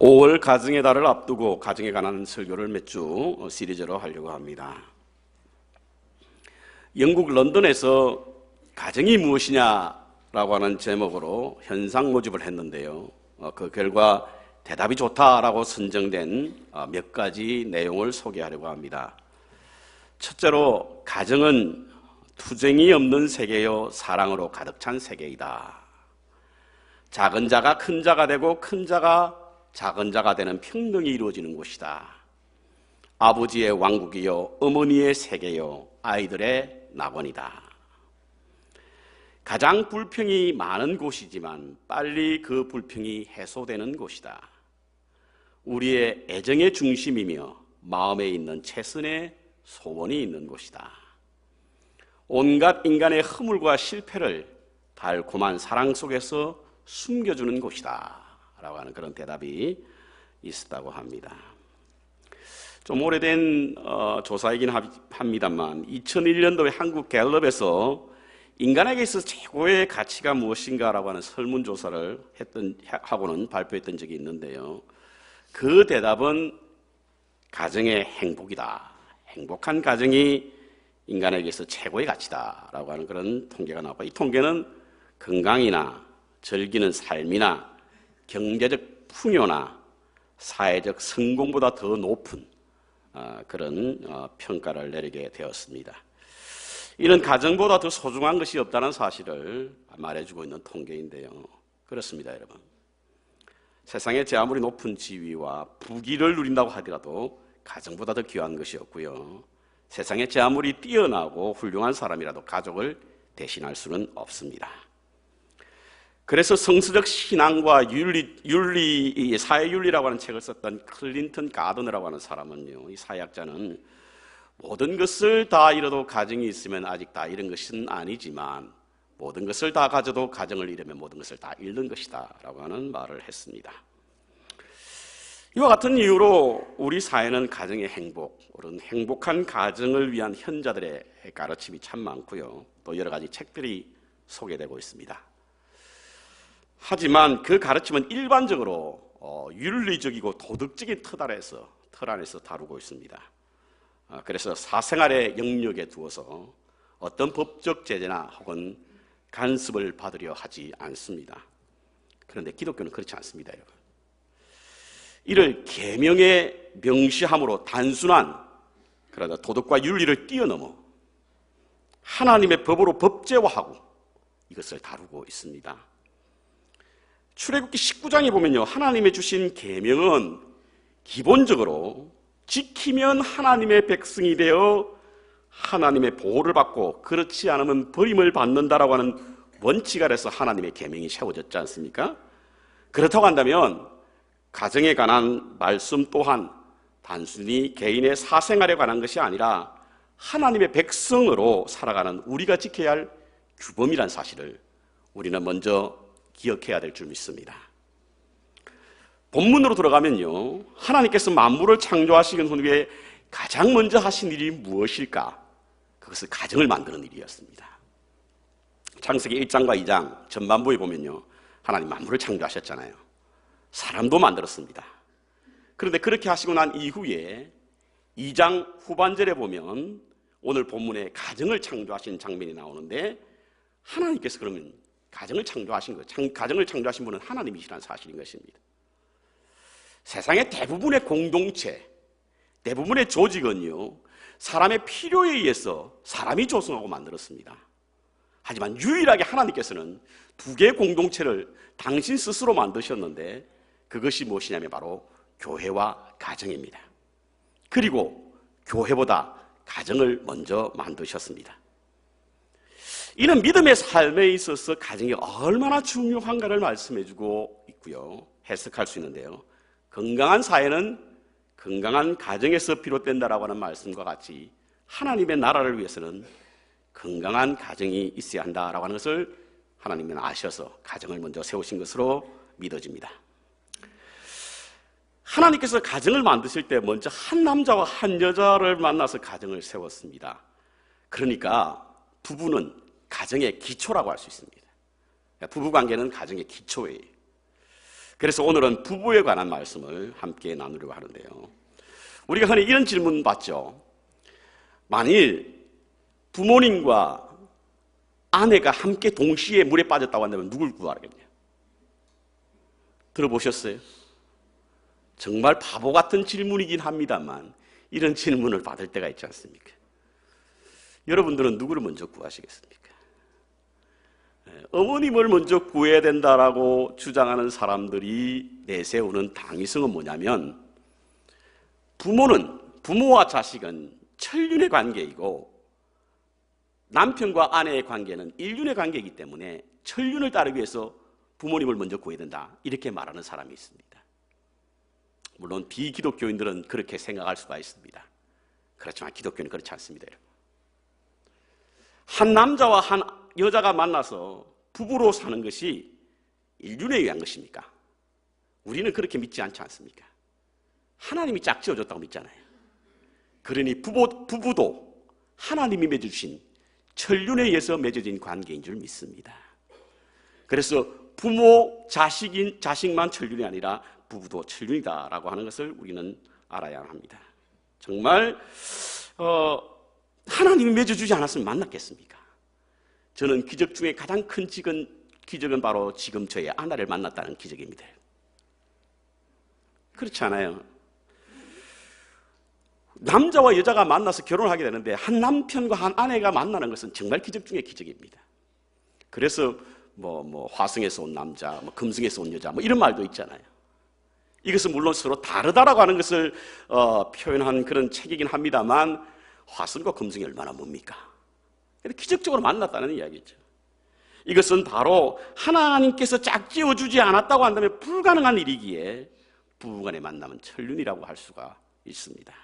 5월 가정의 달을 앞두고 가정에 관한 설교를 몇 주 시리즈로 하려고 합니다. 영국 런던에서 가정이 무엇이냐라고 하는 제목으로 현상 모집을 했는데요. 그 결과 대답이 좋다라고 선정된 몇 가지 내용을 소개하려고 합니다. 첫째로, 가정은 투쟁이 없는 세계요 사랑으로 가득 찬 세계이다. 작은 자가 큰 자가 되고 큰 자가 작은 자가 되는 평등이 이루어지는 곳이다. 아버지의 왕국이요 어머니의 세계요 아이들의 낙원이다. 가장 불평이 많은 곳이지만 빨리 그 불평이 해소되는 곳이다. 우리의 애정의 중심이며 마음에 있는 최선의 소원이 있는 곳이다. 온갖 인간의 허물과 실패를 달콤한 사랑 속에서 숨겨주는 곳이다 라고 하는 그런 대답이 있었다고 합니다. 좀 오래된 조사이긴 합니다만 2001년도에 한국 갤럽에서 인간에게 있어서 최고의 가치가 무엇인가라고 하는 설문조사를 하고는 발표했던 적이 있는데요. 그 대답은 가정의 행복이다. 행복한 가정이 인간에게 있어서 최고의 가치다라고 하는 그런 통계가 나왔고, 이 통계는 건강이나 즐기는 삶이나 경제적 풍요나 사회적 성공보다 더 높은 그런 평가를 내리게 되었습니다. 이는 가정보다 더 소중한 것이 없다는 사실을 말해주고 있는 통계인데요. 그렇습니다, 여러분. 세상에 제 아무리 높은 지위와 부귀를 누린다고 하더라도 가정보다 더 귀한 것이 없고요. 세상에 제 아무리 뛰어나고 훌륭한 사람이라도 가족을 대신할 수는 없습니다. 그래서 성서적 신앙과 사회윤리라고 하는 책을 썼던 클린턴 가드너라고 하는 사람은요, 이 사회학자는 모든 것을 다 잃어도 가정이 있으면 아직 다 잃은 것은 아니지만 모든 것을 다 가져도 가정을 잃으면 모든 것을 다 잃는 것이다 라고 하는 말을 했습니다. 이와 같은 이유로 우리 사회는 가정의 행복, 그런 행복한 가정을 위한 현자들의 가르침이 참 많고요. 또 여러 가지 책들이 소개되고 있습니다. 하지만 그 가르침은 일반적으로 윤리적이고 도덕적인 틀 안에서 다루고 있습니다. 그래서 사생활의 영역에 두어서 어떤 법적 제재나 혹은 간섭을 받으려 하지 않습니다. 그런데 기독교는 그렇지 않습니다, 여러분. 이를 계명의 명시함으로 단순한 그러나 도덕과 윤리를 뛰어넘어 하나님의 법으로 법제화하고 이것을 다루고 있습니다. 출애굽기 19장에 보면요, 하나님의 주신 계명은 기본적으로 지키면 하나님의 백성이 되어 하나님의 보호를 받고 그렇지 않으면 버림을 받는다라고 하는 원칙 아래서 하나님의 계명이 세워졌지 않습니까? 그렇다고 한다면 가정에 관한 말씀 또한 단순히 개인의 사생활에 관한 것이 아니라 하나님의 백성으로 살아가는 우리가 지켜야 할 규범이란 사실을 우리는 먼저 기억해야 될 줄 믿습니다. 본문으로 들어가면요, 하나님께서 만물을 창조하신 후에 가장 먼저 하신 일이 무엇일까? 그것은 가정을 만드는 일이었습니다. 창세기 1장과 2장 전반부에 보면요, 하나님 만물을 창조하셨잖아요. 사람도 만들었습니다. 그런데 그렇게 하시고 난 이후에 2장 후반절에 보면 오늘 본문에 가정을 창조하신 장면이 나오는데, 하나님께서 그러면 가정을 창조하신 것, 가정을 창조하신 분은 하나님이시라는 사실인 것입니다. 세상의 대부분의 공동체, 대부분의 조직은요, 사람의 필요에 의해서 사람이 조성하고 만들었습니다. 하지만 유일하게 하나님께서는 두 개의 공동체를 당신 스스로 만드셨는데, 그것이 무엇이냐면 바로 교회와 가정입니다. 그리고 교회보다 가정을 먼저 만드셨습니다. 이는 믿음의 삶에 있어서 가정이 얼마나 중요한가를 말씀해주고 있고요, 해석할 수 있는데요. 건강한 사회는 건강한 가정에서 비롯된다라고 하는 말씀과 같이 하나님의 나라를 위해서는 건강한 가정이 있어야 한다라고 하는 것을 하나님은 아셔서 가정을 먼저 세우신 것으로 믿어집니다. 하나님께서 가정을 만드실 때 먼저 한 남자와 한 여자를 만나서 가정을 세웠습니다. 그러니까 부부는 가정의 기초라고 할 수 있습니다. 부부관계는 가정의 기초예요. 그래서 오늘은 부부에 관한 말씀을 함께 나누려고 하는데요. 우리가 흔히 이런 질문 받죠. 만일 부모님과 아내가 함께 동시에 물에 빠졌다고 한다면 누굴 구하겠냐? 들어보셨어요? 정말 바보 같은 질문이긴 합니다만 이런 질문을 받을 때가 있지 않습니까? 여러분들은 누구를 먼저 구하시겠습니까? 어머님을 먼저 구해야 된다라고 주장하는 사람들이 내세우는 당위성은 뭐냐면, 부모와 자식은 천륜의 관계이고 남편과 아내의 관계는 일륜의 관계이기 때문에 천륜을 따르기 위해서 부모님을 먼저 구해야 된다, 이렇게 말하는 사람이 있습니다. 물론 비기독교인들은 그렇게 생각할 수가 있습니다. 그렇지만 기독교는 그렇지 않습니다. 한 남자와 한 여자가 만나서 부부로 사는 것이 인륜에 의한 것입니까? 우리는 그렇게 믿지 않지 않습니까? 하나님이 짝지어줬다고 믿잖아요. 그러니 부부도 하나님이 맺어주신 천륜에 의해서 맺어진 관계인 줄 믿습니다. 그래서 부모, 자식만 천륜이 아니라 부부도 천륜이다라고 하는 것을 우리는 알아야 합니다. 정말 하나님이 맺어주지 않았으면 만났겠습니까? 저는 기적 중에 가장 큰 기적은 바로 지금 저의 아내를 만났다는 기적입니다. 그렇지 않아요? 남자와 여자가 만나서 결혼을 하게 되는데 한 남편과 한 아내가 만나는 것은 정말 기적 중의 기적입니다. 그래서 화성에서 온 남자, 금성에서 온 여자, 이런 말도 있잖아요. 이것은 물론 서로 다르다라고 하는 것을 표현한 그런 책이긴 합니다만, 화성과 금성이 얼마나 뭡니까? 기적적으로 만났다는 이야기죠. 이것은 바로 하나님께서 짝지어주지 않았다고 한다면 불가능한 일이기에 부부간의 만남은 천륜이라고 할 수가 있습니다.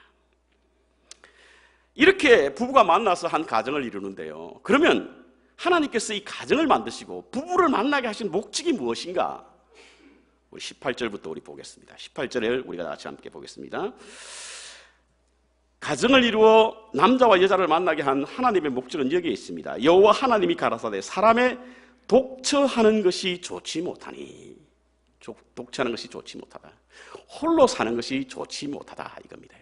이렇게 부부가 만나서 한 가정을 이루는데요, 그러면 하나님께서 이 가정을 만드시고 부부를 만나게 하신 목적이 무엇인가? 우리 18절부터 우리 보겠습니다. 18절을 우리가 같이 함께 보겠습니다. 가정을 이루어 남자와 여자를 만나게 한 하나님의 목적은 여기에 있습니다. 여호와 하나님이 가라사대 사람의 독처하는 것이 좋지 못하니, 독처하는 것이 좋지 못하다, 홀로 사는 것이 좋지 못하다, 이겁니다.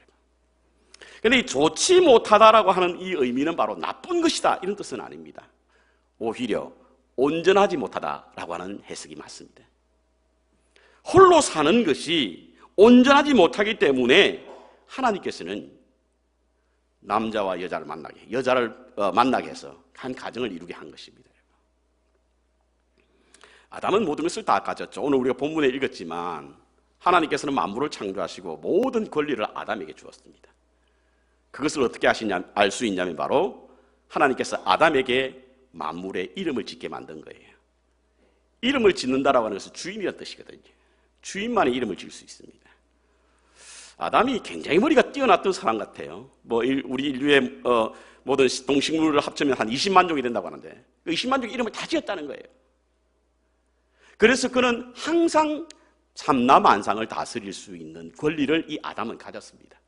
그런데 이 좋지 못하다라고 하는 이 의미는 바로 나쁜 것이다, 이런 뜻은 아닙니다. 오히려 온전하지 못하다라고 하는 해석이 맞습니다. 홀로 사는 것이 온전하지 못하기 때문에 하나님께서는 남자와 여자를 만나게 해서 한 가정을 이루게 한 것입니다. 아담은 모든 것을 다 가졌죠. 오늘 우리가 본문에 읽었지만 하나님께서는 만물을 창조하시고 모든 권리를 아담에게 주었습니다. 그것을 어떻게 알 수 있냐면 바로 하나님께서 아담에게 만물의 이름을 짓게 만든 거예요. 이름을 짓는다라고 하는 것은 주인이라는 뜻이거든요. 주인만의 이름을 지을 수 있습니다. 아담이 굉장히 머리가 뛰어났던 사람 같아요. 우리 인류의 모든 동식물을 합치면 한 20만 종이 된다고 하는데 그 20만 종의 이름을 다 지었다는 거예요. 그래서 그는 항상 삼라만상을 다스릴 수 있는 권리를 이 아담은 가졌습니다.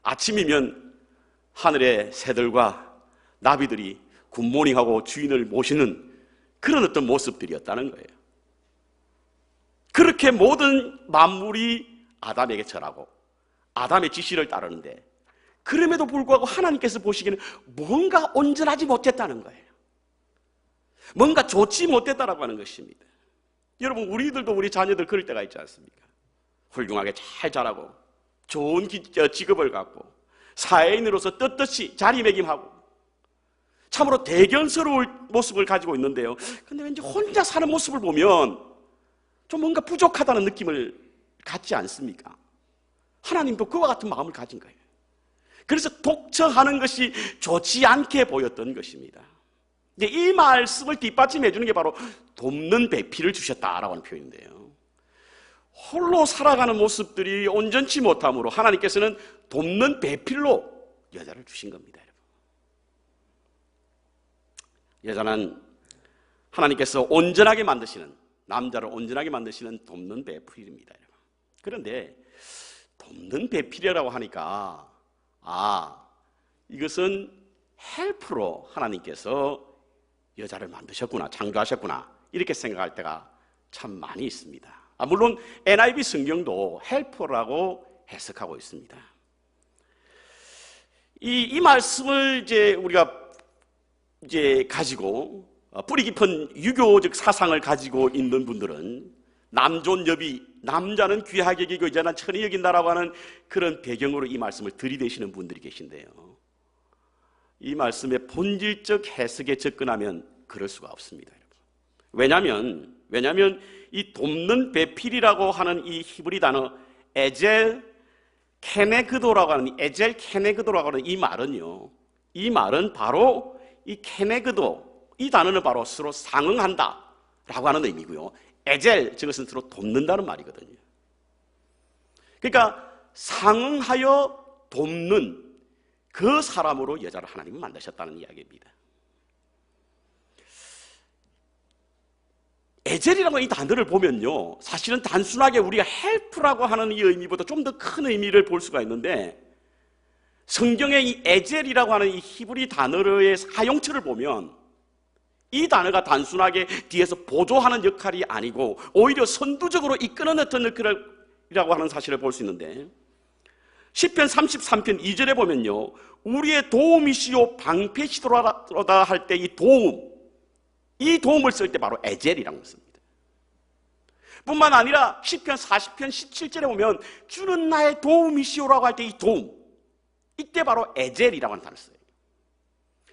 아침이면 하늘의 새들과 나비들이 굿모닝하고 주인을 모시는 그런 어떤 모습들이었다는 거예요. 그렇게 모든 만물이 아담에게 절하고 아담의 지시를 따르는데, 그럼에도 불구하고 하나님께서 보시기에는 뭔가 온전하지 못했다는 거예요. 뭔가 좋지 못했다라고 하는 것입니다. 여러분, 우리들도 우리 자녀들 그럴 때가 있지 않습니까? 훌륭하게 잘 자라고 좋은 직업을 갖고 사회인으로서 떳떳이 자리매김하고 참으로 대견스러울 모습을 가지고 있는데요, 근데 왠지 혼자 사는 모습을 보면 좀 뭔가 부족하다는 느낌을 갖지 않습니까? 하나님도 그와 같은 마음을 가진 거예요. 그래서 독처하는 것이 좋지 않게 보였던 것입니다. 이 말씀을 뒷받침해 주는 게 바로 돕는 배필을 주셨다라고 하는 표현인데요, 홀로 살아가는 모습들이 온전치 못함으로 하나님께서는 돕는 배필로 여자를 주신 겁니다. 여자는 하나님께서 온전하게 만드시는, 남자를 온전하게 만드시는 돕는 배필입니다. 그런데 돕는 배필이라고 하니까 이것은 헬프로 하나님께서 여자를 만드셨구나, 창조하셨구나, 이렇게 생각할 때가 참 많이 있습니다. 물론 NIV 성경도 헬퍼라고 해석하고 있습니다. 이 말씀을 우리가 가지고 뿌리 깊은 유교적 사상을 가지고 있는 분들은 남존여비, 남자는 귀하게 여기고 여자는 천히 여긴다라고 하는 그런 배경으로 이 말씀을 들이대시는 분들이 계신데요, 이 말씀의 본질적 해석에 접근하면 그럴 수가 없습니다. 왜냐하면 이 돕는 배필이라고 하는 이 히브리 단어 에젤 케네그도라고 하는 이 말은요, 이 말은 바로 이 케네그도, 이 단어는 바로 서로 상응한다 라고 하는 의미고요, 에젤, 저것은 서로 돕는다는 말이거든요. 그러니까 상응하여 돕는 그 사람으로 여자를 하나님은 만드셨다는 이야기입니다. 에젤이라고 하는 이 단어를 보면요, 사실은 단순하게 우리가 헬프라고 하는 이 의미보다 좀 더 큰 의미를 볼 수가 있는데, 성경의 이 에젤이라고 하는 이 히브리 단어의 사용처를 보면 이 단어가 단순하게 뒤에서 보조하는 역할이 아니고 오히려 선두적으로 이끄는 어떤 역할이라고 하는 사실을 볼 수 있는데, 시편 33편 2절에 보면요, 우리의 도움이시오 방패시도로다 할 때 이 도움을 쓸 때 바로 에젤이라고 씁니다. 뿐만 아니라 시편 40편 17절에 보면 주는 나의 도움이시오라고 할 때 이 도움, 이때 바로 에젤이라고 하는 단어를 써요.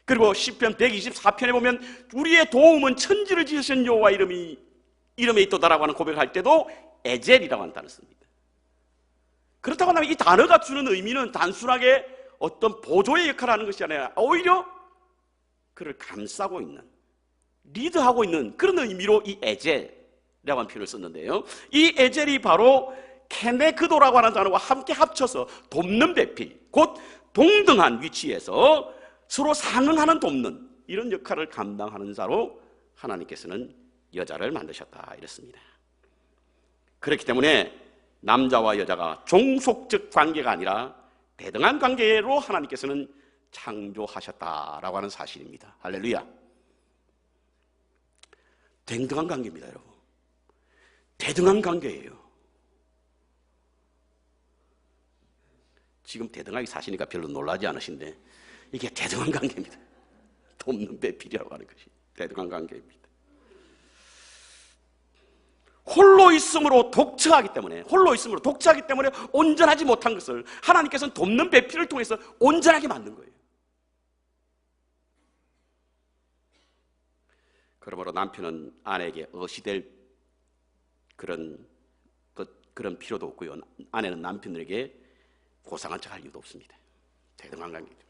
그리고 시편 124편에 보면 우리의 도움은 천지를 지으신 여호와 이름에 있도다라고 하는 고백을 할 때도 에젤이라고 하는 단어를 씁니다. 그렇다고 하면 이 단어가 주는 의미는 단순하게 어떤 보조의 역할을 하는 것이 아니라 오히려 그를 감싸고 있는, 리드하고 있는 그런 의미로 이 에젤이라고 하는 표현을 썼는데요, 이 에젤이 바로 케네그도라고 하는 단어와 함께 합쳐서 돕는 배필, 곧 동등한 위치에서 서로 상응하는 돕는 이런 역할을 감당하는 자로 하나님께서는 여자를 만드셨다 이랬습니다. 그렇기 때문에 남자와 여자가 종속적 관계가 아니라 대등한 관계로 하나님께서는 창조하셨다라고 하는 사실입니다. 할렐루야. 대등한 관계입니다, 여러분. 대등한 관계예요. 지금 대등하게 사시니까 별로 놀라지 않으신데 이게 대등한 관계입니다. 돕는 배필이라고 하는 것이 대등한 관계입니다. 홀로 있음으로 독처하기 때문에 온전하지 못한 것을 하나님께서는 돕는 배필을 통해서 온전하게 만든 거예요. 그러므로 남편은 아내에게 어시될 그런 필요도 없고요, 아내는 남편에게 고상한 척할 이유도 없습니다. 대등한 관계입니다.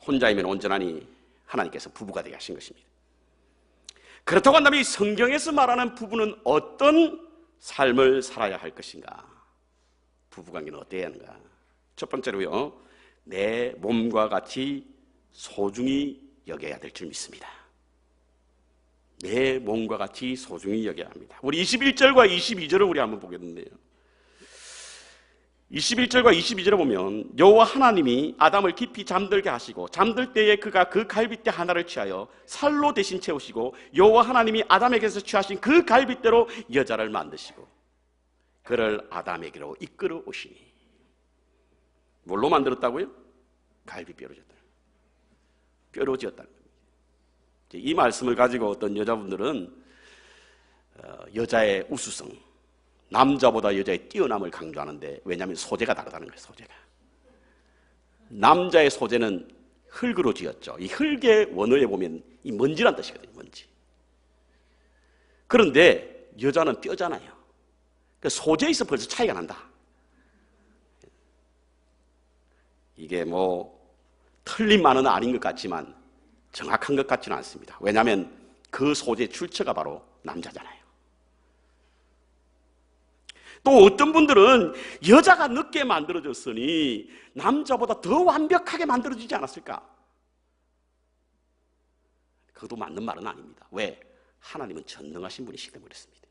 혼자이면 온전하니 하나님께서 부부가 되게 하신 것입니다. 그렇다고 한다면 이 성경에서 말하는 부부는 어떤 삶을 살아야 할 것인가? 부부관계는 어때야 하는가? 첫 번째로요, 내 몸과 같이 소중히 여겨야 될 줄 믿습니다. 내 몸과 같이 소중히 여겨야 합니다. 우리 21절과 22절을 우리 한번 보겠는데요, 21절과 22절에 보면 여호와 하나님이 아담을 깊이 잠들게 하시고 잠들 때에 그가 그 갈빗대 하나를 취하여 살로 대신 채우시고 여호와 하나님이 아담에게서 취하신 그 갈빗대로 여자를 만드시고 그를 아담에게로 이끌어 오시니. 뭘로 만들었다고요? 갈빗뼈로 지었다. 뼈로 지었다는 겁니다. 이 말씀을 가지고 어떤 여자분들은 여자의 우수성, 남자보다 여자의 뛰어남을 강조하는데, 왜냐하면 소재가 다르다는 거예요. 소재가. 남자의 소재는 흙으로 지었죠. 이 흙의 원어에 보면 이 먼지란 뜻이거든요. 먼지. 그런데 여자는 뼈잖아요. 그러니까 소재에 있어 벌써 차이가 난다. 이게 틀린 말은 아닌 것 같지만 정확한 것 같지는 않습니다. 왜냐하면 그 소재의 출처가 바로 남자잖아요. 또 어떤 분들은 여자가 늦게 만들어졌으니 남자보다 더 완벽하게 만들어지지 않았을까? 그것도 맞는 말은 아닙니다. 왜? 하나님은 전능하신 분이시기 때문에 그렇습니다.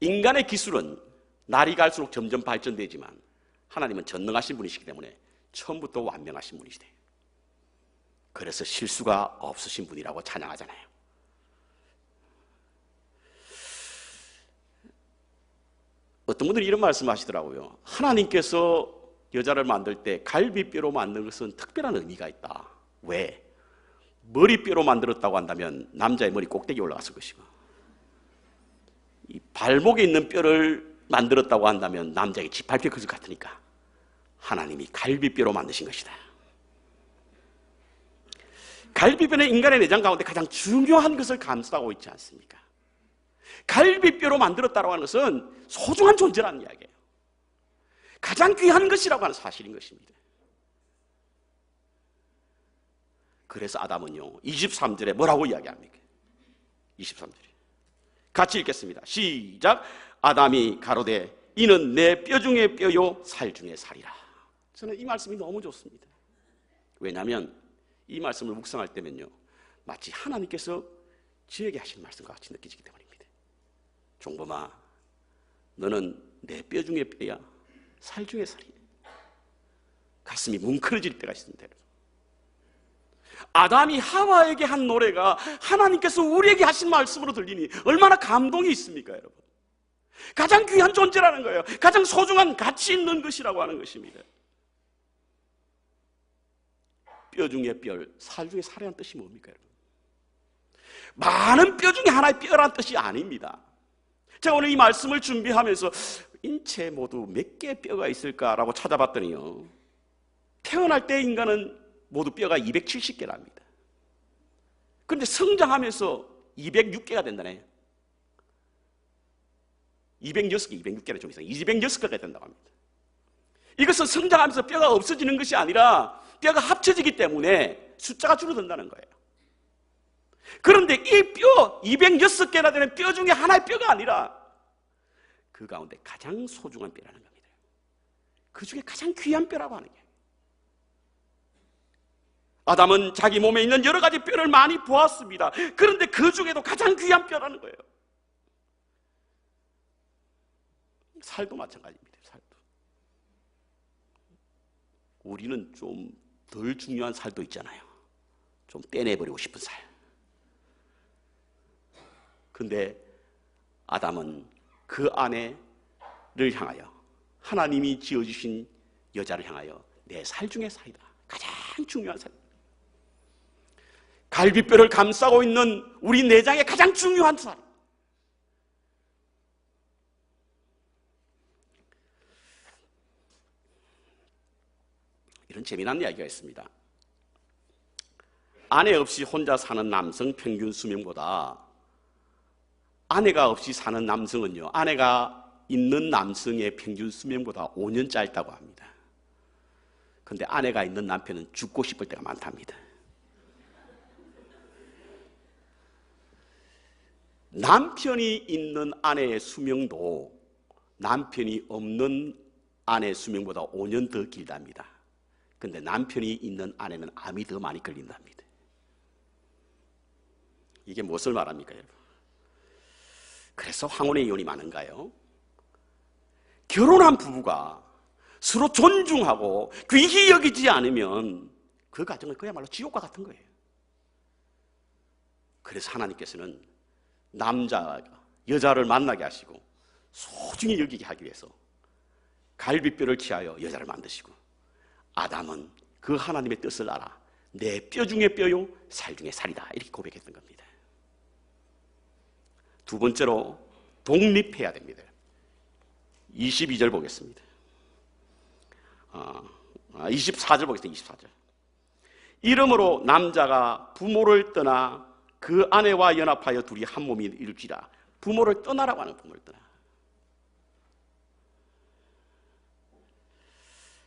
인간의 기술은 날이 갈수록 점점 발전되지만 하나님은 전능하신 분이시기 때문에 처음부터 완명하신 분이시대요. 그래서 실수가 없으신 분이라고 찬양하잖아요. 어떤 분들이 이런 말씀하시더라고요. 하나님께서 여자를 만들 때 갈비뼈로 만든 것은 특별한 의미가 있다. 왜? 머리뼈로 만들었다고 한다면 남자의 머리 꼭대기에 올라갔을 것이고, 이 발목에 있는 뼈를 만들었다고 한다면 남자의 지팔뼈 클 것 같으니까 하나님이 갈비뼈로 만드신 것이다. 갈비뼈는 인간의 내장 가운데 가장 중요한 것을 감싸고 있지 않습니까? 갈비뼈로 만들었다고 하는 것은 소중한 존재라는 이야기예요. 가장 귀한 것이라고 하는 사실인 것입니다. 그래서 아담은요 23절에 뭐라고 이야기합니까? 23절에 같이 읽겠습니다. 시작. 아담이 가로되 이는 내 뼈 중에 뼈요 살 중에 살이라. 저는 이 말씀이 너무 좋습니다. 왜냐하면 이 말씀을 묵상할 때면요 마치 하나님께서 저에게 하신 말씀과 같이 느껴지기 때문입니다. 종범아, 너는 내 뼈 중에 뼈야 살 중에 살이야. 가슴이 뭉클어질 때가 있습니다. 아담이 하와에게 한 노래가 하나님께서 우리에게 하신 말씀으로 들리니 얼마나 감동이 있습니까, 여러분? 가장 귀한 존재라는 거예요. 가장 소중한 가치 있는 것이라고 하는 것입니다. 뼈 중에 뼈, 살 중에 살이라는 뜻이 뭡니까, 여러분? 많은 뼈 중에 하나의 뼈라는 뜻이 아닙니다. 제가 오늘 이 말씀을 준비하면서 인체 모두 몇 개의 뼈가 있을까라고 찾아봤더니요, 태어날 때 인간은 모두 뼈가 270개랍니다. 그런데 성장하면서 206개가 된다네요. 206개, 206개는 좀 이상, 206개가 된다고 합니다. 이것은 성장하면서 뼈가 없어지는 것이 아니라 뼈가 합쳐지기 때문에 숫자가 줄어든다는 거예요. 그런데 이 뼈 206개나 되는 뼈 중에 하나의 뼈가 아니라 그 가운데 가장 소중한 뼈라는 겁니다. 그 중에 가장 귀한 뼈라고 하는 거예요. 아담은 자기 몸에 있는 여러 가지 뼈를 많이 보았습니다. 그런데 그 중에도 가장 귀한 뼈라는 거예요. 살도 마찬가지입니다. 살도. 우리는 좀 덜 중요한 살도 있잖아요. 좀 떼내버리고 싶은 살. 근데 아담은 그 아내를 향하여, 하나님이 지어주신 여자를 향하여 내 살 중에 살이다. 가장 중요한 살. 갈비뼈를 감싸고 있는 우리 내장의 가장 중요한 살. 이런 재미난 이야기가 있습니다. 아내 없이 혼자 사는 남성 평균 수명보다 아내가 없이 사는 남성은요, 아내가 있는 남성의 평균 수명보다 5년 짧다고 합니다. 그런데 아내가 있는 남편은 죽고 싶을 때가 많답니다. 남편이 있는 아내의 수명도 남편이 없는 아내의 수명보다 5년 더 길답니다. 그런데 남편이 있는 아내는 암이 더 많이 걸린답니다. 이게 무엇을 말합니까, 여러분? 그래서 황혼의 이혼이 많은가요? 결혼한 부부가 서로 존중하고 귀히 여기지 않으면 그 가정은 그야말로 지옥과 같은 거예요. 그래서 하나님께서는 남자가 여자를 만나게 하시고 소중히 여기게 하기 위해서 갈비뼈를 취하여 여자를 만드시고, 아담은 그 하나님의 뜻을 알아 내 뼈 중에 뼈요 살 중에 살이다, 이렇게 고백했던 겁니다. 두 번째로 독립해야 됩니다. 22절 보겠습니다. 24절 보겠습니다. 24절. 이러므로 남자가 부모를 떠나 그 아내와 연합하여 둘이 한 몸이 이룰지라. 부모를 떠나라고 하는, 부모를 떠나.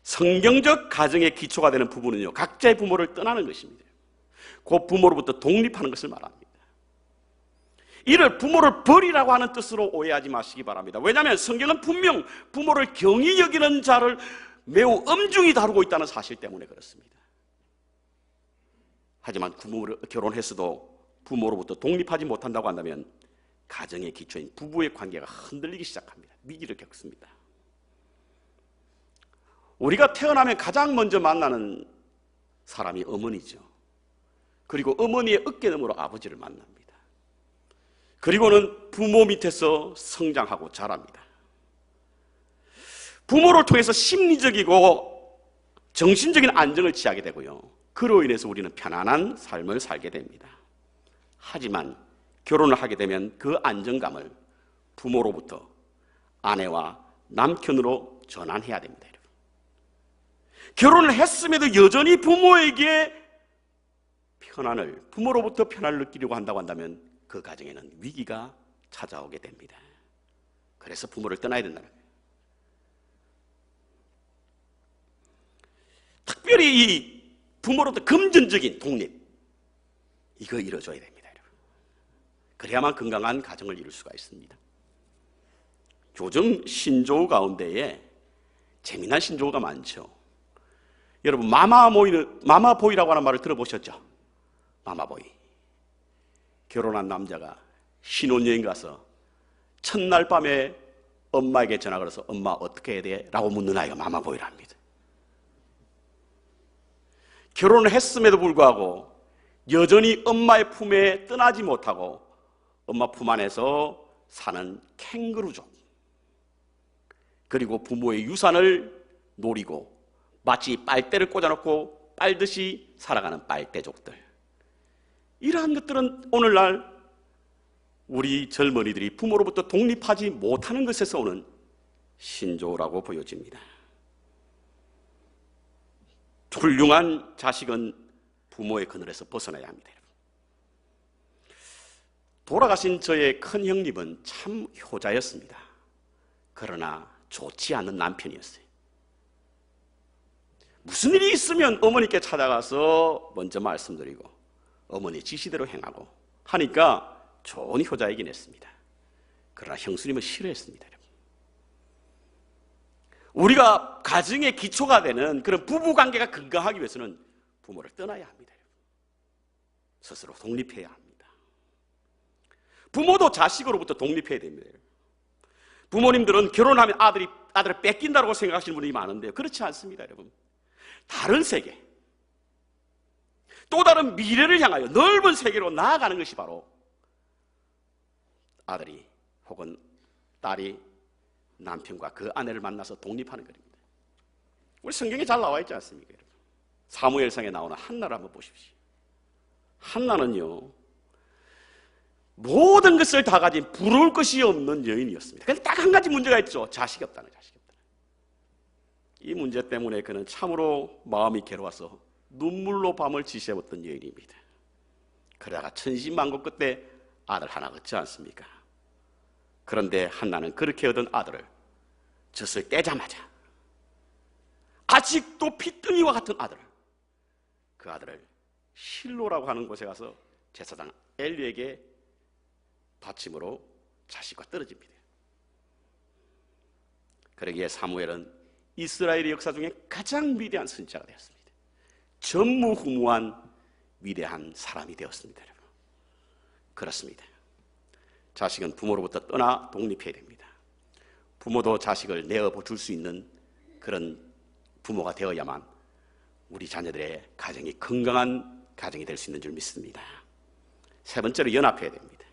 성경적 가정의 기초가 되는 부부는요, 각자의 부모를 떠나는 것입니다. 그 부모로부터 독립하는 것을 말합니다. 이를 부모를 버리라고 하는 뜻으로 오해하지 마시기 바랍니다. 왜냐하면 성경은 분명 부모를 경히 여기는 자를 매우 엄중히 다루고 있다는 사실 때문에 그렇습니다. 하지만 부모를 결혼했어도 부모로부터 독립하지 못한다고 한다면 가정의 기초인 부부의 관계가 흔들리기 시작합니다. 위기를 겪습니다. 우리가 태어나면 가장 먼저 만나는 사람이 어머니죠. 그리고 어머니의 어깨너머로 아버지를 만납니다. 그리고는 부모 밑에서 성장하고 자랍니다. 부모를 통해서 심리적이고 정신적인 안정을 취하게 되고요. 그로 인해서 우리는 편안한 삶을 살게 됩니다. 하지만 결혼을 하게 되면 그 안정감을 부모로부터 아내와 남편으로 전환해야 됩니다. 여러분. 결혼을 했음에도 여전히 부모에게 부모로부터 편안을 느끼려고 한다고 한다면 그 가정에는 위기가 찾아오게 됩니다. 그래서 부모를 떠나야 된다는 거예요. 특별히 이 부모로부터 금전적인 독립, 이거 이루어줘야 됩니다. 여러분. 그래야만 건강한 가정을 이룰 수가 있습니다. 요즘 신조어 가운데에 재미난 신조어가 많죠. 여러분, 마마보이라고 하는 말을 들어보셨죠? 마마보이. 결혼한 남자가 신혼여행 가서 첫날 밤에 엄마에게 전화 걸어서 엄마 어떻게 해야 돼? 라고 묻는 아이가 마마보이랍니다. 결혼을 했음에도 불구하고 여전히 엄마의 품에 떠나지 못하고 엄마 품 안에서 사는 캥거루족, 그리고 부모의 유산을 노리고 마치 빨대를 꽂아놓고 빨듯이 살아가는 빨대족들, 이러한 것들은 오늘날 우리 젊은이들이 부모로부터 독립하지 못하는 것에서 오는 신조어라고 보여집니다. 훌륭한 자식은 부모의 그늘에서 벗어나야 합니다. 돌아가신 저의 큰 형님은 참 효자였습니다. 그러나 좋지 않은 남편이었어요. 무슨 일이 있으면 어머니께 찾아가서 먼저 말씀드리고 어머니 지시대로 행하고 하니까 좋은 효자이긴 했습니다. 그러나 형수님은 싫어했습니다. 우리가 가정의 기초가 되는 그런 부부관계가 건강하기 위해서는 부모를 떠나야 합니다. 스스로 독립해야 합니다. 부모도 자식으로부터 독립해야 됩니다. 부모님들은 결혼하면 아들을 뺏긴다고 생각하시는 분이 많은데요, 그렇지 않습니다. 여러분, 다른 세계, 또 다른 미래를 향하여 넓은 세계로 나아가는 것이 바로 아들이 혹은 딸이 남편과 그 아내를 만나서 독립하는 것입니다. 우리 성경에 잘 나와 있지 않습니까? 여러분? 사무엘상에 나오는 한나를 한번 보십시오. 한나는요, 모든 것을 다 가진 부러울 것이 없는 여인이었습니다. 그런데 딱 한 가지 문제가 있죠. 자식이 없다는. 이 문제 때문에 그는 참으로 마음이 괴로워서 눈물로 밤을 지새웠던 여인입니다. 그러다가 천신만고 끝에 아들 하나 얻지 않습니까? 그런데 한나는 그렇게 얻은 아들을 젖을 떼자마자 아직도 피덩이와 같은 아들을, 그 아들을 실로라고 하는 곳에 가서 제사장 엘리에게 바침으로 자식과 떨어집니다. 그러기에 사무엘은 이스라엘의 역사 중에 가장 위대한 선지자가 되었습니다. 전무후무한 위대한 사람이 되었습니다. 여러분. 그렇습니다. 자식은 부모로부터 떠나 독립해야 됩니다. 부모도 자식을 내어줄 수 있는 그런 부모가 되어야만 우리 자녀들의 가정이 건강한 가정이 될 수 있는 줄 믿습니다. 세 번째로 연합해야 됩니다.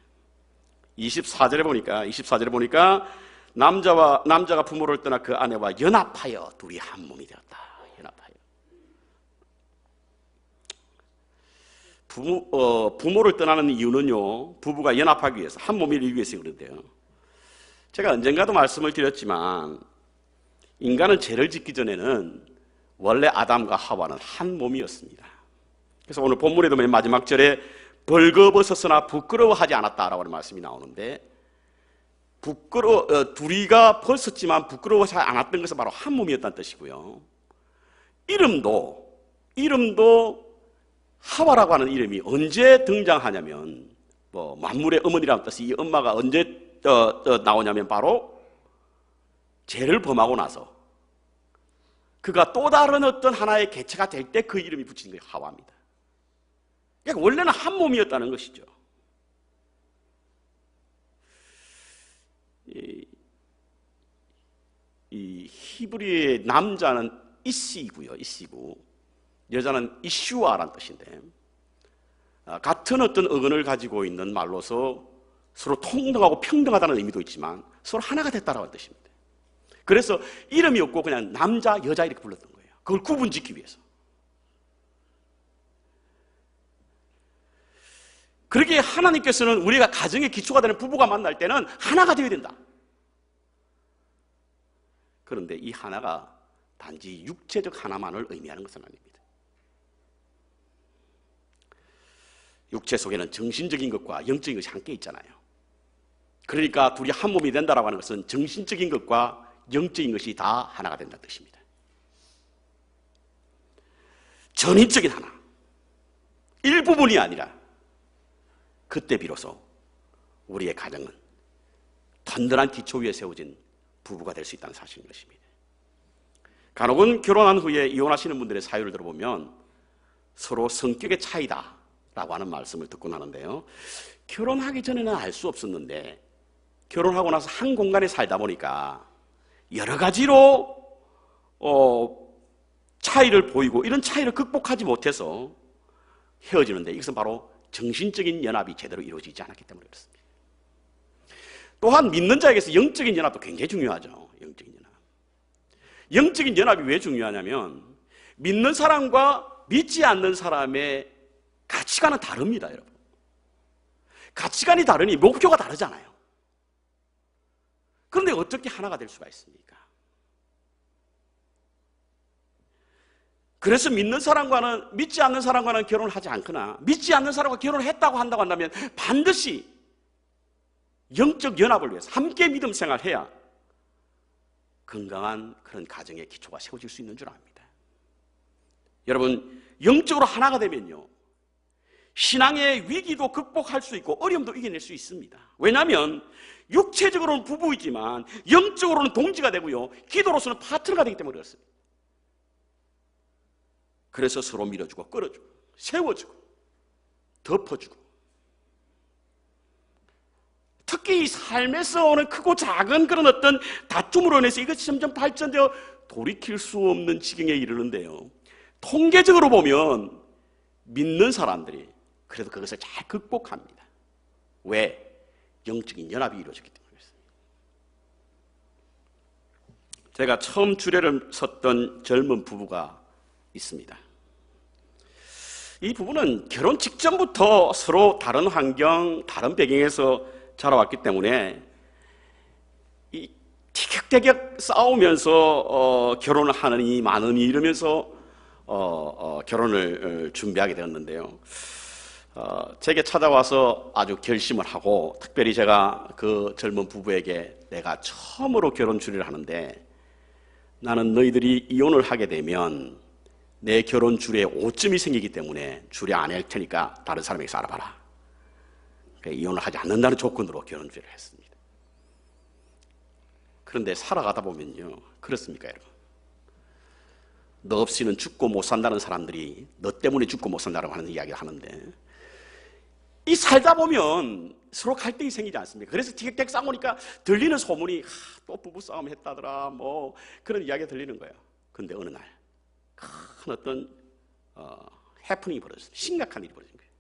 24절에 보니까 남자가 부모를 떠나 그 아내와 연합하여 둘이 한 몸이 되었다. 연합하여. 부모를 떠나는 이유는요, 부부가 연합하기 위해서, 한 몸이 되기 위해서 그런데요. 제가 언젠가도 말씀을 드렸지만 인간은 죄를 짓기 전에는 원래 아담과 하와는 한 몸이었습니다. 그래서 오늘 본문에도 맨 마지막 절에 벌거벗었으나 부끄러워하지 않았다라고 하는 말씀이 나오는데, 둘이가 벗었지만 부끄러워하지 않았던 것은 바로 한 몸이었다는 뜻이고요. 이름도 하와라고 하는 이름이 언제 등장하냐면, 만물의 어머니라는 뜻이, 이 엄마가 언제 나오냐면 바로 죄를 범하고 나서 그가 또 다른 어떤 하나의 개체가 될 때 그 이름이 붙인 게 하와입니다. 그러니까 원래는 한 몸이었다는 것이죠. 이 히브리의 남자는 이시고요, 이시고 여자는 이슈아라는 뜻인데, 같은 어떤 어근을 가지고 있는 말로서 서로 통등하고 평등하다는 의미도 있지만 서로 하나가 됐다라는 뜻입니다. 그래서 이름이 없고 그냥 남자, 여자 이렇게 불렀던 거예요. 그걸 구분짓기 위해서. 그러기에 하나님께서는 우리가 가정의 기초가 되는 부부가 만날 때는 하나가 되어야 된다. 그런데 이 하나가 단지 육체적 하나만을 의미하는 것은 아닙니다. 육체 속에는 정신적인 것과 영적인 것이 함께 있잖아요. 그러니까 둘이 한 몸이 된다라고 하는 것은 정신적인 것과 영적인 것이 다 하나가 된다는 뜻입니다. 전인적인 하나, 일부분이 아니라 그때 비로소 우리의 가정은 든든한 기초 위에 세워진 부부가 될 수 있다는 사실인 것입니다. 간혹은 결혼한 후에 이혼하시는 분들의 사유를 들어보면 서로 성격의 차이다 라고 하는 말씀을 듣곤 하는데요, 결혼하기 전에는 알 수 없었는데 결혼하고 나서 한 공간에 살다 보니까 여러 가지로 차이를 보이고 이런 차이를 극복하지 못해서 헤어지는데, 이것은 바로 정신적인 연합이 제대로 이루어지지 않았기 때문에 그렇습니다. 또한 믿는 자에게서 영적인 연합도 굉장히 중요하죠. 영적인 연합. 영적인 연합이 왜 중요하냐면 믿는 사람과 믿지 않는 사람의 가치관은 다릅니다, 여러분. 가치관이 다르니 목표가 다르잖아요. 그런데 어떻게 하나가 될 수가 있습니까? 그래서 믿는 사람과는 믿지 않는 사람과는 결혼을 하지 않거나 믿지 않는 사람과 결혼을 했다고 한다고 한다면 반드시 영적 연합을 위해서 함께 믿음 생활해야 건강한 그런 가정의 기초가 세워질 수 있는 줄 압니다. 여러분, 영적으로 하나가 되면요, 신앙의 위기도 극복할 수 있고 어려움도 이겨낼 수 있습니다. 왜냐하면 육체적으로는 부부이지만 영적으로는 동지가 되고요, 기도로서는 파트너가 되기 때문에 그렇습니다. 그래서 서로 밀어주고 끌어주고 세워주고 덮어주고, 특히 이 삶에서 오는 크고 작은 그런 어떤 다툼으로 인해서 이것이 점점 발전되어 돌이킬 수 없는 지경에 이르는데요, 통계적으로 보면 믿는 사람들이 그래도 그것을 잘 극복합니다. 왜? 영적인 연합이 이루어졌기 때문에 그렇습니다. 제가 처음 주례를 섰던 젊은 부부가 있습니다. 이 부부는 결혼 직전부터 서로 다른 환경, 다른 배경에서 자라왔기 때문에 이 티격태격 싸우면서 결혼을 하느니 마느니 이러면서 결혼을 준비하게 되었는데요, 제게 찾아와서 아주 결심을 하고, 특별히 제가 그 젊은 부부에게 내가 처음으로 결혼 주례를 하는데 나는 너희들이 이혼을 하게 되면 내 결혼 주례에 오점이 생기기 때문에 주례 안 할 테니까 다른 사람에게서 알아봐라. 이혼을 하지 않는다는 조건으로 결혼 주례를 했습니다. 그런데 살아가다 보면요, 그렇습니까 여러분? 너 없이는 죽고 못 산다는 사람들이 너 때문에 죽고 못 산다고 하는 이야기를 하는데, 이 살다 보면 서로 갈등이 생기지 않습니까? 그래서 티격태격 싸우니까 들리는 소문이 또 부부싸움 했다더라 뭐 그런 이야기가 들리는 거예요. 그런데 어느 날 큰 어떤 해프닝이 벌어졌어요. 심각한 일이 벌어진 거예요.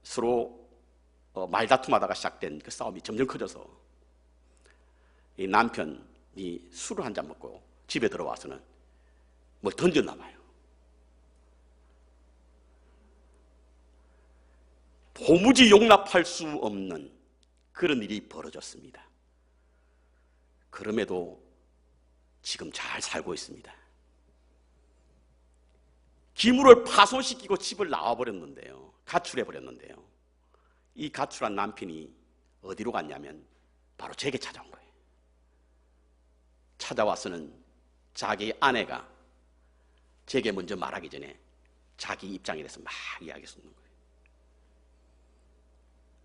서로 말다툼하다가 시작된 그 싸움이 점점 커져서 이 남편이 술을 한 잔 먹고 집에 들어와서는 뭘 던졌나 봐요. 도무지 용납할 수 없는 그런 일이 벌어졌습니다. 그럼에도 지금 잘 살고 있습니다. 기물을 파손시키고 집을 나와버렸는데요, 가출해버렸는데요, 이 가출한 남편이 어디로 갔냐면 바로 제게 찾아온 거예요. 찾아와서는 자기 아내가 제게 먼저 말하기 전에 자기 입장에 대해서 막 이야기했었는 거예요.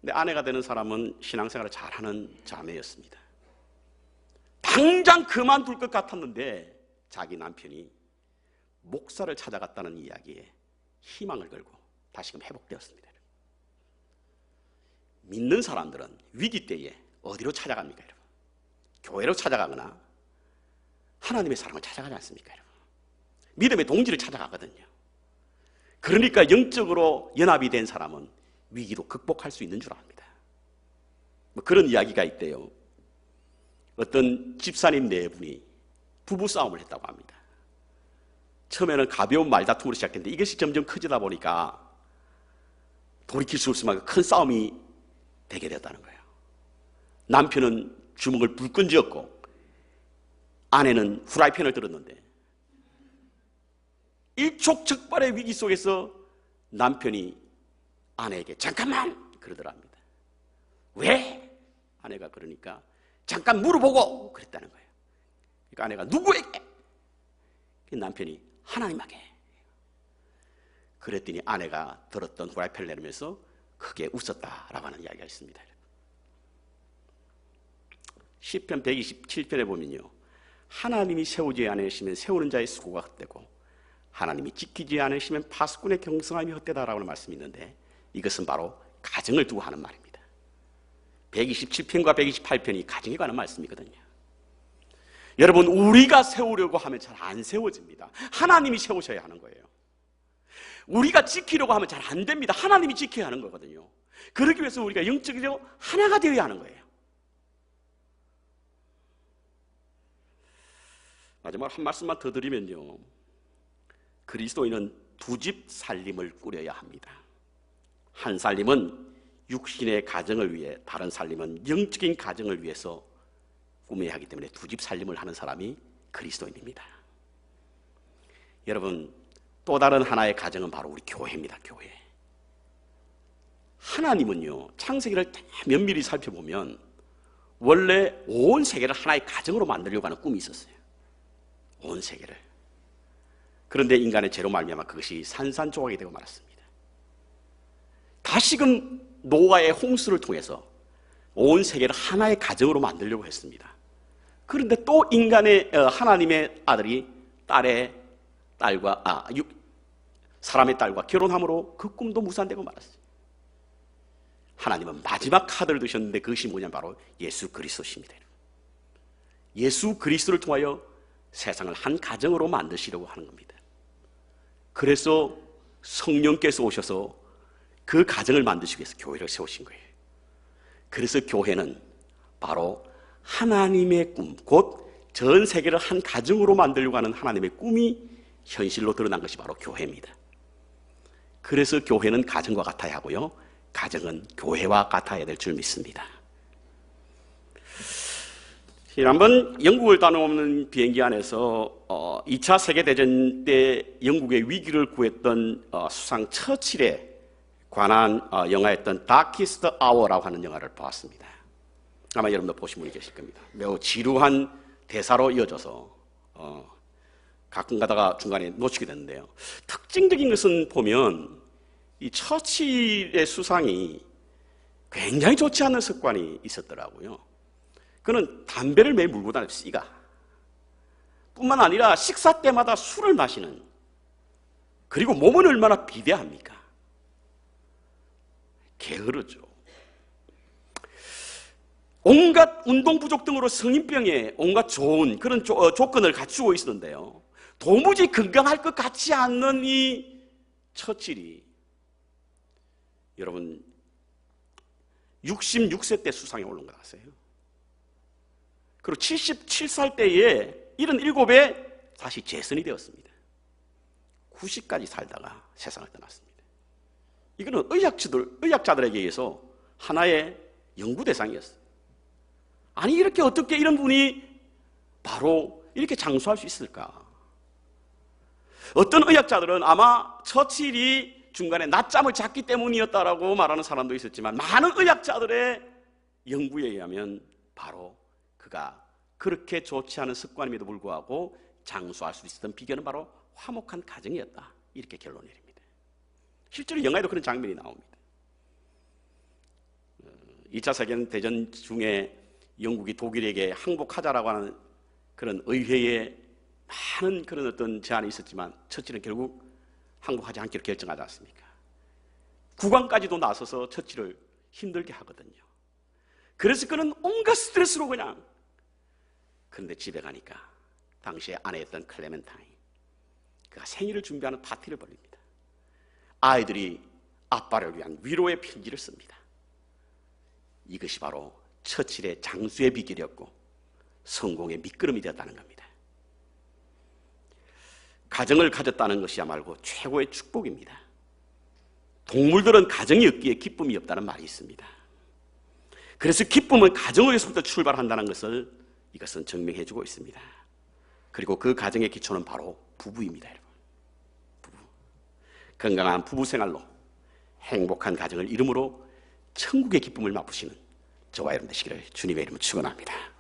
근데 아내가 되는 사람은 신앙생활을 잘하는 자매였습니다. 당장 그만둘 것 같았는데 자기 남편이 목사를 찾아갔다는 이야기에 희망을 걸고 다시금 회복되었습니다. 믿는 사람들은 위기 때에 어디로 찾아갑니까 여러분? 교회로 찾아가거나 하나님의 사랑을 찾아가지 않습니까 여러분? 믿음의 동지를 찾아가거든요. 그러니까 영적으로 연합이 된 사람은 위기도 극복할 수 있는 줄 압니다. 뭐 그런 이야기가 있대요. 어떤 집사님 네 분이 부부싸움을 했다고 합니다. 처음에는 가벼운 말다툼으로 시작했는데 이것이 점점 커지다 보니까 돌이킬 수 없을 만큼 큰 싸움이 되게 됐다는 거예요. 남편은 주먹을 불끈 쥐었고 아내는 후라이팬을 들었는데 일촉즉발의 위기 속에서 남편이 아내에게 잠깐만 그러더랍니다. 왜? 아내가 그러니까 잠깐 물어보고 그랬다는 거예요. 그러니까 아내가 누구에게? 남편이 하나님에게. 그랬더니 아내가 들었던 후라이팬을 내리면서 크게 웃었다라고 하는 이야기가 있습니다. 시편 127편에 보면요, 하나님이 세우지 않으시면 세우는 자의 수고가 헛되고 하나님이 지키지 않으시면 파수꾼의 경성함이 헛되다라고 하는 말씀이 있는데, 이것은 바로 가정을 두고 하는 말입니다. 127편과 128편이 가정에 관한 말씀이거든요. 여러분, 우리가 세우려고 하면 잘 안 세워집니다. 하나님이 세우셔야 하는 거예요. 우리가 지키려고 하면 잘 안 됩니다. 하나님이 지켜야 하는 거거든요. 그러기 위해서 우리가 영적으로 하나가 되어야 하는 거예요. 마지막 한 말씀만 더 드리면요, 그리스도인은 두 집 살림을 꾸려야 합니다. 한 살림은 육신의 가정을 위해, 다른 살림은 영적인 가정을 위해서 꾸며야 하기 때문에 두 집 살림을 하는 사람이 그리스도인입니다. 여러분, 또 다른 하나의 가정은 바로 우리 교회입니다. 교회. 하나님은요, 창세기를 면밀히 살펴보면 원래 온 세계를 하나의 가정으로 만들려고 하는 꿈이 있었어요. 온 세계를. 그런데 인간의 죄로 말미암아 그것이 산산조각이 되고 말았습니다. 다시금 노아의 홍수를 통해서 온 세계를 하나의 가정으로 만들려고 했습니다. 그런데 또 인간의 하나님의 아들이 사람의 딸과 결혼함으로 그 꿈도 무산되고 말았어요. 하나님은 마지막 카드를 두셨는데 그것이 뭐냐면 바로 예수 그리스도십니다. 예수 그리스도를 통하여 세상을 한 가정으로 만드시려고 하는 겁니다. 그래서 성령께서 오셔서 그 가정을 만드시기 위해서 교회를 세우신 거예요. 그래서 교회는 바로 하나님의 꿈, 곧 전 세계를 한 가정으로 만들려고 하는 하나님의 꿈이 현실로 드러난 것이 바로 교회입니다. 그래서 교회는 가정과 같아야 하고요, 가정은 교회와 같아야 될 줄 믿습니다. 지난번 영국을 다녀오는 비행기 안에서 2차 세계대전 때 영국의 위기를 구했던 수상 처칠에 관한 영화였던 다키스트 아워라고 하는 영화를 보았습니다. 아마 여러분도 보신 분이 계실 겁니다. 매우 지루한 대사로 이어져서 가끔 가다가 중간에 놓치게 되는데요, 특징적인 것은 보면 이 처칠의 수상이 굉장히 좋지 않은 습관이 있었더라고요. 그는 담배를 매일 물고 다녔어요. 시가. 뿐만 아니라 식사 때마다 술을 마시는, 그리고 몸은 얼마나 비대합니까? 게으르죠. 온갖 운동 부족 등으로 성인병에 온갖 좋은 그런 조건을 갖추고 있었는데요, 도무지 건강할 것 같지 않는 이 처칠이 여러분 66세 때 수상에 오른 거 아세요? 그리고 77살 때에 77에 다시 재선이 되었습니다. 90까지 살다가 세상을 떠났습니다. 이거는 의학자들에게 의해서 하나의 연구 대상이었어요. 아니, 이렇게 어떻게 이런 분이 바로 이렇게 장수할 수 있을까? 어떤 의학자들은 아마 처칠이 중간에 낮잠을 잤기 때문이었다라고 말하는 사람도 있었지만, 많은 의학자들의 연구에 의하면 바로 그가 그렇게 좋지 않은 습관임에도 불구하고 장수할 수 있었던 비결은 바로 화목한 가정이었다, 이렇게 결론 내립니다. 실제로 영화에도 그런 장면이 나옵니다. 2차 세계대전 중에 영국이 독일에게 항복하자라고 하는 그런 의회에 많은 그런 어떤 제안이 있었지만 처칠은 결국 항복하지 않기로 결정하지 않습니까? 국왕까지도 나서서 처칠을 힘들게 하거든요. 그래서 그는 온갖 스트레스로 그냥, 그런데 집에 가니까 당시에 아내였던 클레멘타인, 그가 생일을 준비하는 파티를 벌립니다. 아이들이 아빠를 위한 위로의 편지를 씁니다. 이것이 바로 처칠의 장수의 비결이었고, 성공의 미끄럼이 되었다는 겁니다. 가정을 가졌다는 것이야말로 최고의 축복입니다. 동물들은 가정이 없기에 기쁨이 없다는 말이 있습니다. 그래서 기쁨은 가정에서부터 출발한다는 것을 이것은 증명해 주고 있습니다. 그리고 그 가정의 기초는 바로 부부입니다, 여러분. 부부. 건강한 부부 생활로 행복한 가정을 이루므로 천국의 기쁨을 맛보시는 저와 여러분 되시기를 주님의 이름으로 축원합니다.